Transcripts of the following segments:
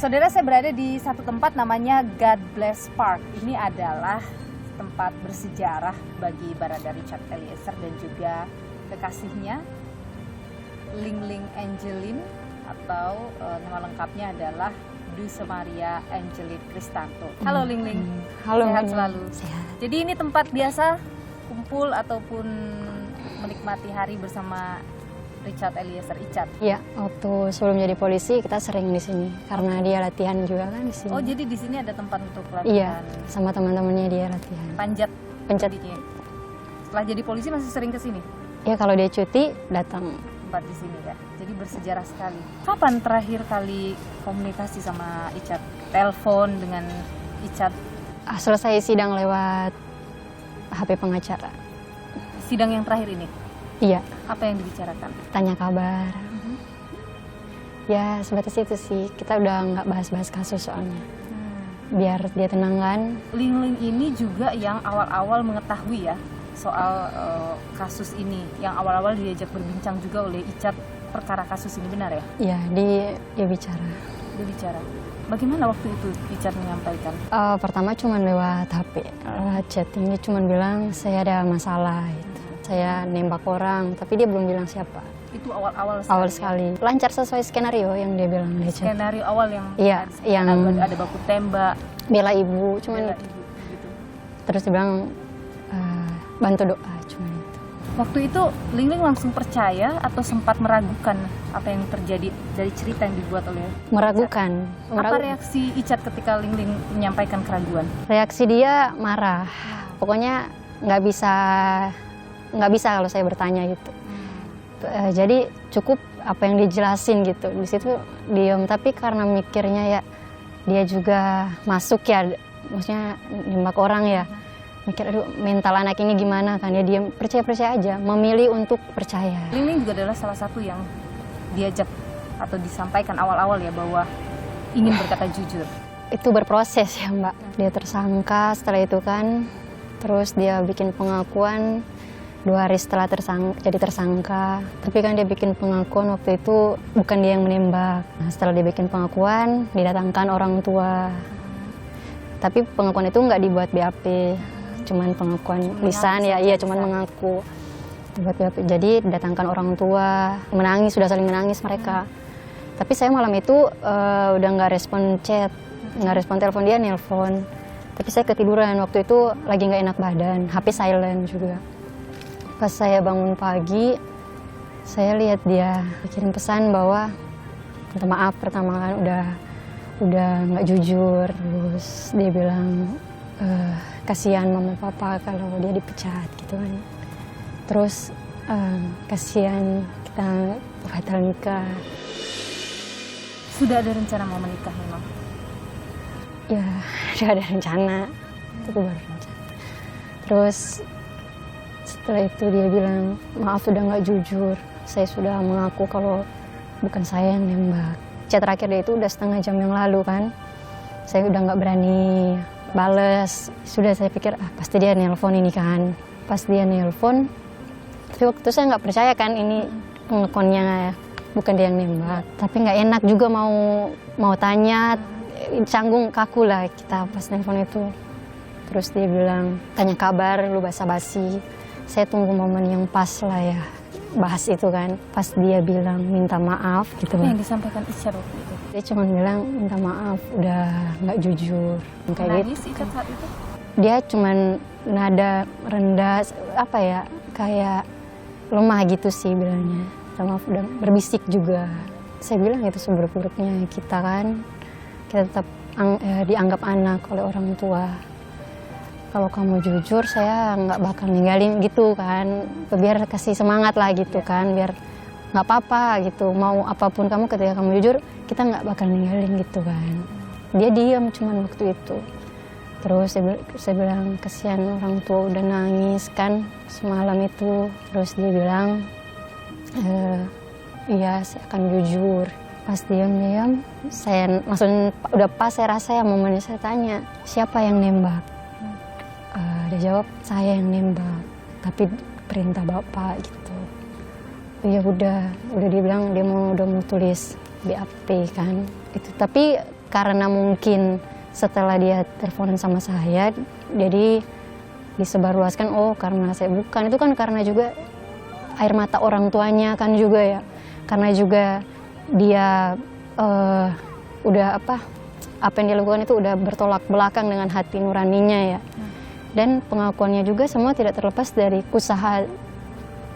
Saudara, saya berada di satu tempat namanya God Bless Park. Ini adalah tempat bersejarah bagi Barada Richard Eliezer dan juga kekasihnya Ling Ling Angeline, atau nama lengkapnya adalah Dulce Maria Angeline Cristanto. Halo Ling Ling. Halo. Sehat selalu. Sehat. Jadi ini tempat biasa kumpul ataupun menikmati hari bersama Richard Eliezer Icat. Iya, waktu sebelum jadi polisi kita sering di sini karena dia latihan juga kan di sini. Oh, jadi di sini ada tempat untuk Iya, latihan. sama teman-temannya dia latihan. Panjat. Pencetnya. Setelah jadi polisi masih sering ke sini. Ya kalau dia cuti datang. Tempat di sini ya. Jadi bersejarah sekali. Kapan terakhir kali komunikasi sama Icat? Telepon dengan Icat? Selesai sidang lewat HP pengacara. Sidang yang terakhir ini? Iya, Apa yang dibicarakan? tanya kabar. Ya sebatas itu sih. Kita udah nggak bahas-bahas kasus soalnya. Biar dia tenang kan. Ling Ling ini juga yang awal-awal mengetahui ya soal kasus ini, yang awal-awal diajak berbincang juga oleh Icat perkara kasus ini, benar ya? Iya, dia bicara. Dia bicara. Bagaimana waktu itu Icat menyampaikan? Pertama cuma lewat HP, lewat chatting. Dia cuma bilang saya ada masalah gitu. Saya nembak orang, tapi dia belum bilang siapa. Itu awal-awal sekali. Awal sekali. Lancar sesuai skenario yang dia bilang di chat. Skenario awal yang Iya, yang ada baku tembak, bela ibu, cuman bela itu. ibu, gitu. Terus dia bilang bantu doa, cuman itu. Waktu itu Ling Ling langsung percaya atau sempat meragukan apa yang terjadi dari cerita yang dibuat oleh Meragukan. Apa reaksi Icat ketika Ling Ling menyampaikan keraguan? Reaksi dia marah. Pokoknya nggak bisa kalau saya bertanya gitu. Jadi cukup apa yang dijelasin gitu. Di situ diem, tapi karena mikirnya ya dia juga masuk ya, maksudnya nembak orang ya. Mikir aduh mental anak ini gimana kan, ya dia percaya aja, memilih untuk percaya. Ling Ling juga adalah salah satu yang diajak atau disampaikan awal-awal ya bahwa ingin berkata jujur. Itu berproses ya Mbak. Dia tersangka, setelah itu kan terus dia bikin pengakuan 2 hari setelah jadi tersangka. Tapi kan dia bikin pengakuan waktu itu bukan dia yang menembak. Nah, setelah dia bikin pengakuan, didatangkan orang tua. Tapi pengakuan itu nggak dibuat BAP, cuman pengakuan lisan ya, iya cuman mengaku. Dibuat BAP. Jadi didatangkan orang tua, menangis, sudah saling menangis mereka. Tapi saya malam itu udah nggak respon chat, nggak respon telepon, dia nelpon. Tapi saya ketiduran, waktu itu lagi nggak enak badan, HP silent juga. Pas saya bangun pagi, saya lihat dia kirim pesan bahwa minta maaf pertama kan udah nggak jujur. Terus dia bilang kasihan mama papa kalau dia dipecat gitu kan. Terus kasihan kita batal nikah. Sudah ada rencana mau menikah memang? Ya, udah ada rencana. Itu baru rencana. Terus setelah itu dia bilang, maaf sudah nggak jujur. Saya sudah mengaku kalau bukan saya yang nembak. Chat terakhir dia itu udah setengah jam yang lalu kan. Saya udah nggak berani bales. Sudah saya pikir, pasti dia nelpon ini kan. Pas dia nelpon, tapi waktu itu saya nggak percaya kan ini pengakuannya bukan dia yang nembak. Tapi nggak enak juga mau tanya, canggung kaku lah kita pas nelpon itu. Terus dia bilang, tanya kabar, lu basa-basi. Saya tunggu momen yang pas lah ya, bahas itu kan. Pas dia bilang minta maaf gitu. Apa yang disampaikan Icat waktu itu? Dia cuma bilang minta maaf, udah nggak jujur. Kayak Nangis gitu. Icat saat itu? Dia cuma nada rendah, apa ya, kayak lemah gitu sih bilangnya. Minta maaf, udah berbisik juga. Saya bilang itu seburuk-buruknya kita kan. Kita tetap dianggap anak oleh orang tua. Kalau kamu jujur, saya nggak bakal ninggalin gitu kan. Biar kasih semangat lah gitu kan, biar nggak apa-apa gitu. Mau apapun kamu ketika kamu jujur, kita nggak bakal ninggalin gitu kan. Dia diam cuman waktu itu. Terus saya bilang, kesian orang tua udah nangis kan semalam itu. Terus dia bilang, iya saya akan jujur. Pas diam-diam, saya langsung udah pas saya rasa ya momennya saya tanya, siapa yang nembak? Dia jawab, saya yang nembak, tapi perintah bapak gitu. Ya udah dia bilang dia udah mau tulis BAP kan. Itu tapi karena mungkin setelah dia teleponan sama saya, jadi disebarluaskan, oh karena saya bukan, itu kan karena juga air mata orang tuanya kan juga ya, karena juga dia udah apa yang dia lakukan itu udah bertolak belakang dengan hati nuraninya ya. Dan pengakuannya juga semua tidak terlepas dari usaha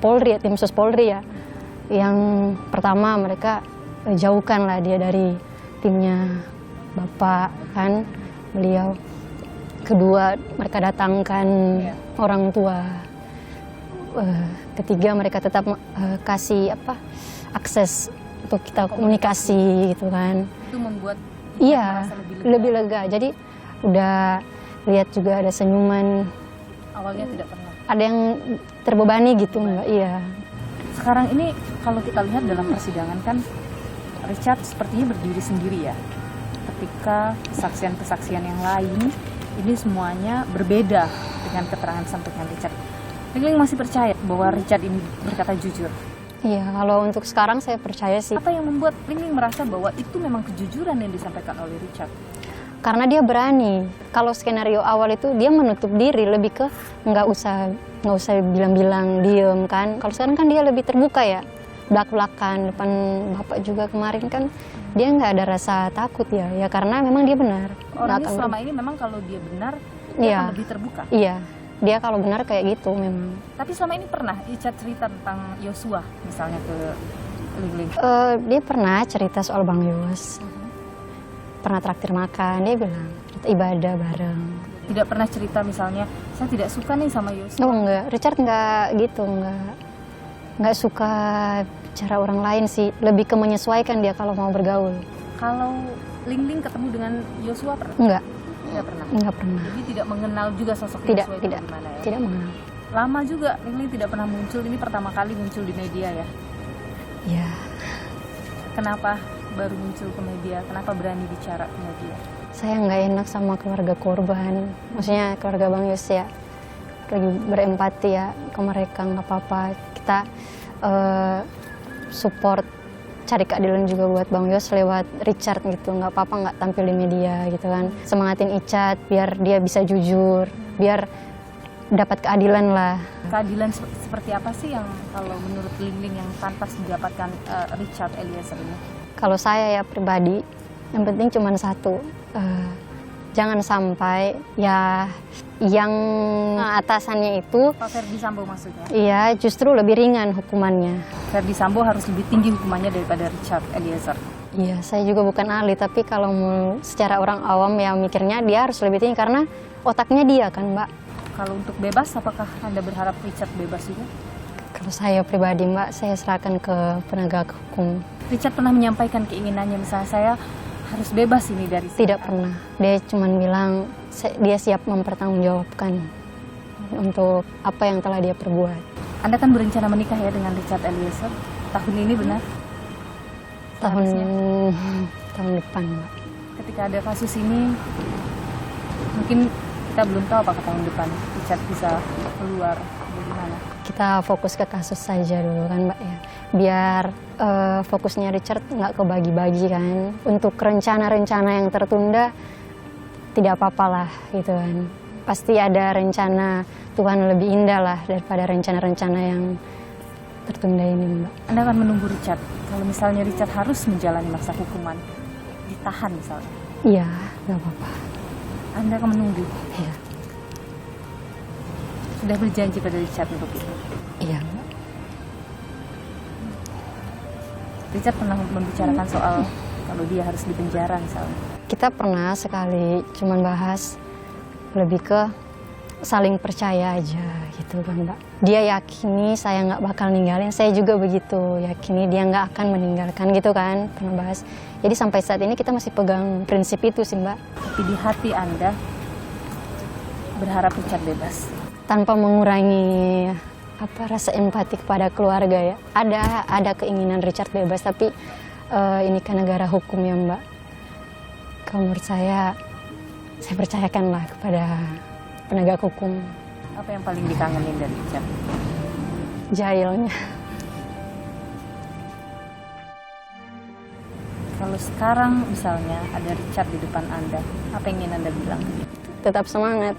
Polri, tim sus Polri ya. Yang pertama mereka jauhkanlah dia dari timnya Bapak kan, beliau. Kedua mereka datangkan orang tua. Ketiga mereka tetap kasih akses untuk kita komunikasi gitu kan. Itu membuat iya merasa lebih lega. Jadi udah lihat juga ada senyuman. Awalnya tidak pernah. Ada yang terbebani gitu enggak? Iya. Sekarang ini kalau kita lihat dalam persidangan kan Richard sepertinya berdiri sendiri ya. Ketika kesaksian-kesaksian yang lain ini semuanya berbeda dengan keterangan sampaikan Richard. Ling masih percaya bahwa Richard ini berkata jujur? Iya, kalau untuk sekarang saya percaya sih. Apa yang membuat Ling merasa bahwa itu memang kejujuran yang disampaikan oleh Richard? Karena dia berani. Kalau skenario awal itu dia menutup diri, lebih ke nggak usah bilang-bilang diem kan. Kalau sekarang kan dia lebih terbuka ya, belak-belakan depan Bapak juga kemarin kan dia nggak ada rasa takut ya karena memang dia benar. Orangnya selama ini memang kalau dia benar dia akan lebih terbuka. Iya, dia kalau benar kayak gitu memang. Tapi selama ini pernah Richard cerita tentang Yosua misalnya ke Ling? Dia pernah cerita soal Bang Yos. Pernah traktir makan, dia bilang ibadah bareng. Tidak pernah cerita misalnya saya tidak suka nih sama Yosua? Oh enggak, Richard enggak gitu, enggak suka cara orang lain sih, lebih ke menyesuaikan dia kalau mau bergaul. Kalau Ling ketemu dengan Yosua pernah? Enggak. Tidak pernah? Enggak pernah. Jadi tidak mengenal juga sosok Tidak, Yosua itu gimana ya? Tidak mengenal. Lama juga Ling tidak pernah muncul, ini pertama kali muncul di media ya? Iya. Kenapa baru muncul ke media? Kenapa berani bicara ke media? Saya nggak enak sama keluarga korban, maksudnya keluarga Bang Yos ya. Lagi berempati ya ke mereka, nggak apa-apa. Kita support, cari keadilan juga buat Bang Yos lewat Richard gitu. Nggak apa-apa nggak tampil di media gitu kan. Semangatin Icat biar dia bisa jujur, biar dapat keadilan lah. Keadilan seperti apa sih yang kalau menurut Ling yang pantas didapatkan Richard Eliezer ini? Kalau saya ya pribadi, yang penting cuma satu, jangan sampai ya yang atasannya itu, Pak Ferdi Sambo maksudnya? iya justru lebih ringan hukumannya. Ferdi Sambo harus lebih tinggi hukumannya daripada Richard Eliezer. Iya, saya juga bukan ahli, tapi kalau mau secara orang awam ya mikirnya dia harus lebih tinggi karena otaknya dia kan, Mbak. Kalau untuk bebas, apakah Anda berharap Richard bebas juga? Kalau saya pribadi, Mbak, saya serahkan ke penegak hukum. Richard pernah menyampaikan keinginannya, misalnya saya harus bebas ini dari Tidak pernah. Dia cuma bilang dia siap mempertanggungjawabkan untuk apa yang telah dia perbuat. Anda kan berencana menikah ya dengan Richard Eliezer tahun ini, benar? Tahun Seharusnya. depan, Mbak. Ketika ada kasus ini, mungkin kita belum tahu apakah tahun depan Richard bisa keluar bagaimana. Kita fokus ke kasus saja dulu kan, Mbak ya. Biar fokusnya Richard nggak kebagi-bagi kan. Untuk rencana-rencana yang tertunda tidak apa-apa lah gitu kan. Pasti ada rencana Tuhan lebih indah lah daripada rencana-rencana yang tertunda ini, Mbak. Anda akan menunggu Richard. Kalau misalnya Richard harus menjalani masa hukuman, ditahan misalnya. Iya, nggak apa-apa. Anda akan menunggu. Iya. Sudah berjanji pada Richard untuk itu. Iya, Mbak. Richard pernah membicarakan soal kalau dia harus dipenjara misalnya. Kita pernah sekali cuman bahas lebih ke saling percaya aja gitu kan, Mbak. Dia yakini saya nggak bakal ninggalin, saya juga begitu yakini dia nggak akan meninggalkan gitu kan, pernah bahas. Jadi sampai saat ini kita masih pegang prinsip itu sih, Mbak. Tapi di hati Anda berharap Richard bebas. Tanpa mengurangi rasa empati kepada keluarga ya. Ada keinginan Richard bebas, tapi ini kan negara hukum ya, Mbak. Kalau menurut saya percayakanlah kepada penegak hukum. Apa yang paling dikangenin dari Richard? Jahilnya. Kalau sekarang misalnya ada Richard di depan Anda, apa yang ingin Anda bilang? Tetap semangat.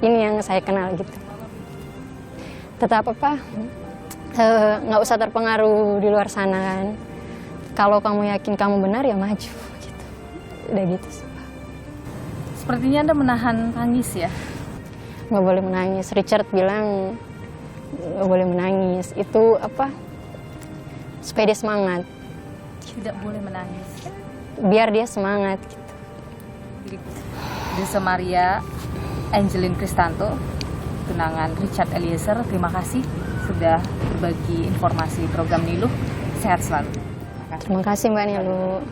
Ini yang saya kenal gitu. Tetap nggak usah terpengaruh di luar sana kan. Kalau kamu yakin kamu benar ya maju gitu. Udah gitu sih. Sepertinya Anda menahan tangis ya. Nggak boleh menangis. Richard bilang nggak boleh menangis. Itu supaya dia semangat. Tidak boleh menangis. Biar dia semangat gitu. Desa Maria Angelin Kristanto, tunangan Richard Eliezer, terima kasih sudah berbagi informasi program Niluh. Sehat selalu. Terima kasih Mbak Niluh.